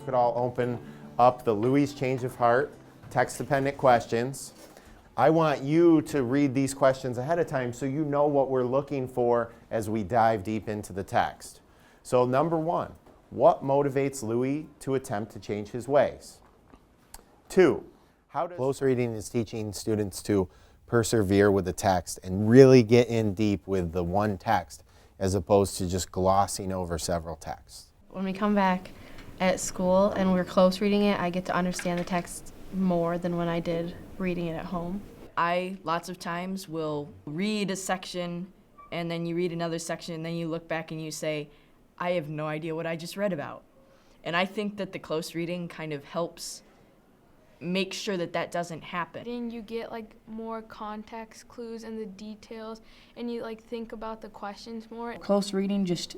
could all open up the Louie's Change of Heart text-dependent questions. I want you to read these questions ahead of time so you know what we're looking for as we dive deep into the text. So number 1, what motivates Louie to attempt to change his ways? 2, how does close reading is teaching students to persevere with the text and really get in deep with the one text as opposed to just glossing over several texts. When we come back at school and we're close reading it, I get to understand the text more than when I did reading it at home. I, lots of times, will read a section and then you read another section and then you look back and you say, I have no idea what I just read about. And I think that the close reading kind of helps make sure that that doesn't happen. Then you get like more context clues and the details, and you like think about the questions more. Close reading just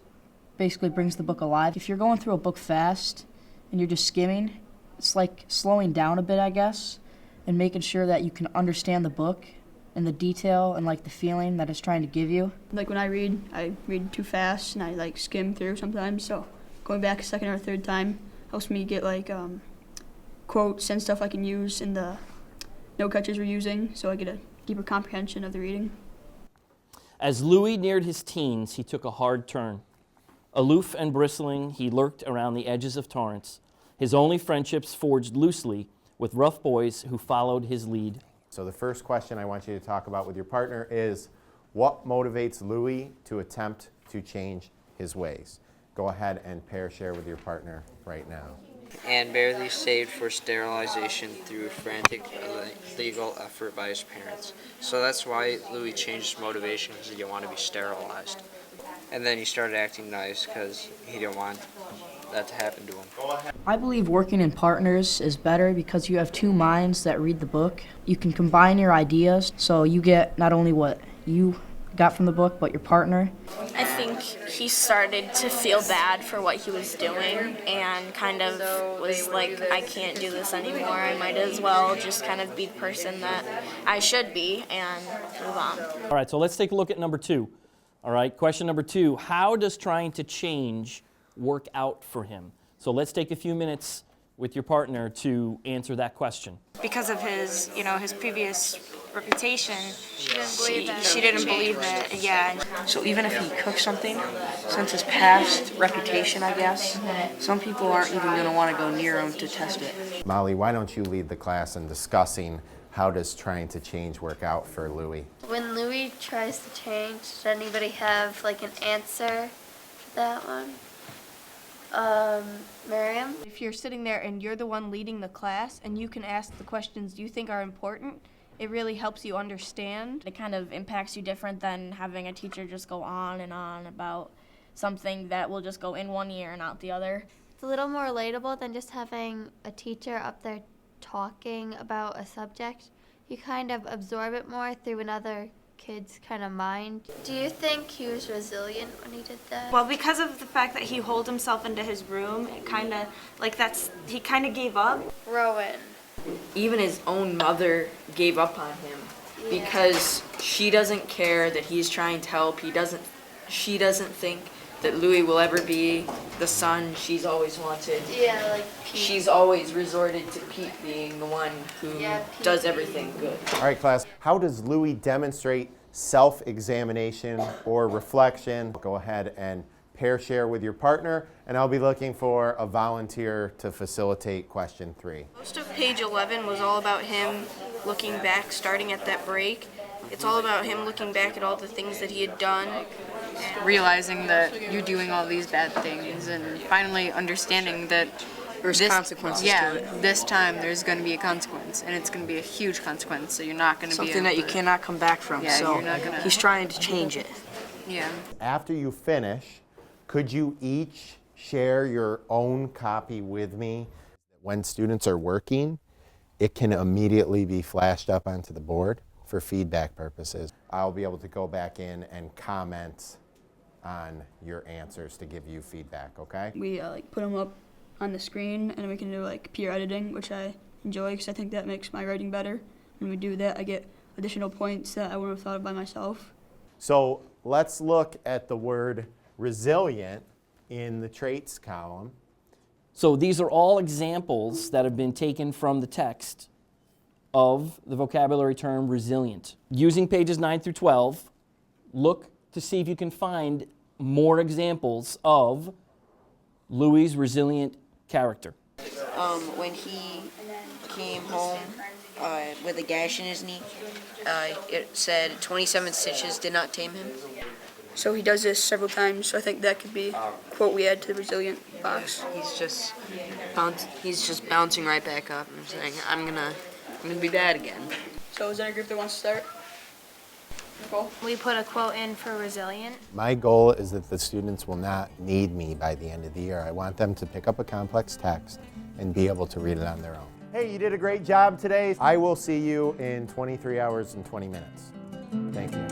basically brings the book alive. If you're going through a book fast and you're just skimming, it's like slowing down a bit, I guess, and making sure that you can understand the book and the detail and like the feeling that it's trying to give you. Like when I read too fast and I like skim through sometimes, so going back a second or third time helps me get like quotes and stuff I can use in the note catchers we're using, so I get a deeper comprehension of the reading. As Louie neared his teens, he took a hard turn. Aloof and bristling, he lurked around the edges of Torrance, his only friendships forged loosely with rough boys who followed his lead. So the first question I want you to talk about with your partner is, what motivates Louie to attempt to change his ways? Go ahead and pair share with your partner right now. And barely saved for sterilization through frantic legal effort by his parents. So that's why Louie changed his motivation, because he didn't want to be sterilized. And then he started acting nice because he didn't want that to happen to him. I believe working in partners is better because you have two minds that read the book. You can combine your ideas, so you get not only what you got from the book, but your partner. I think he started to feel bad for what he was doing and kind of was like, I can't do this anymore. I might as well just kind of be the person that I should be and move on. All right, so let's take a look at number 2. All right, question number 2, how does trying to change work out for him? So let's take a few minutes with your partner to answer that question. Because of his, his previous reputation, She didn't believe it. Yeah. So even if he cooks something, since his past reputation, I guess, some people aren't even going to want to go near him to test it. Molly, why don't you lead the class in discussing how does trying to change work out for Louie? When Louie tries to change, does anybody have like an answer to that one? Miriam? If you're sitting there and you're the one leading the class and you can ask the questions you think are important, it really helps you understand. It kind of impacts you different than having a teacher just go on and on about something that will just go in one ear and out the other. It's a little more relatable than just having a teacher up there talking about a subject. You kind of absorb it more through another kid's kind of mind. Do you think he was resilient when he did that? Well, because of the fact that he holed himself into his room, it kind of, he kind of gave up. Rowan. Even his own mother gave up on him because she doesn't care that he's trying to help. She doesn't think that Louie will ever be the son she's always wanted. Yeah, like Pete. She's always resorted to Pete being the one who does everything good. All right, class, how does Louie demonstrate self-examination or reflection? Go ahead and pair share with your partner, and I'll be looking for a volunteer to facilitate question 3. Most of page 11 was all about him looking back, starting at that break. It's all about him looking back at all the things that he had done. Realizing that you're doing all these bad things and finally understanding that There's consequences to it. This time there's going to be a consequence, and it's going to be a huge consequence, so you're not going to be something that you cannot come back from, so you're not gonna, he's trying to change it. Yeah. After you finish, could you each share your own copy with me? When students are working, it can immediately be flashed up onto the board for feedback purposes. I'll be able to go back in and comment on your answers to give you feedback, okay? We put them up on the screen, and we can do peer editing, which I enjoy because I think that makes my writing better. When we do that, I get additional points that I wouldn't have thought of by myself. So let's look at the word resilient in the traits column. So these are all examples that have been taken from the text of the vocabulary term resilient. Using pages 9 through 12, look to see if you can find more examples of Louie's resilient character. When he came home with a gash in his knee, it said 27 stitches did not tame him. So he does this several times, so I think that could be a quote we add to the resilient box. He's just bouncing right back up and saying, I'm gonna be bad again. So is there a group that wants to start? Nicole? We put a quote in for resilient. My goal is that the students will not need me by the end of the year. I want them to pick up a complex text and be able to read it on their own. Hey, you did a great job today. I will see you in 23 hours and 20 minutes. Thank you.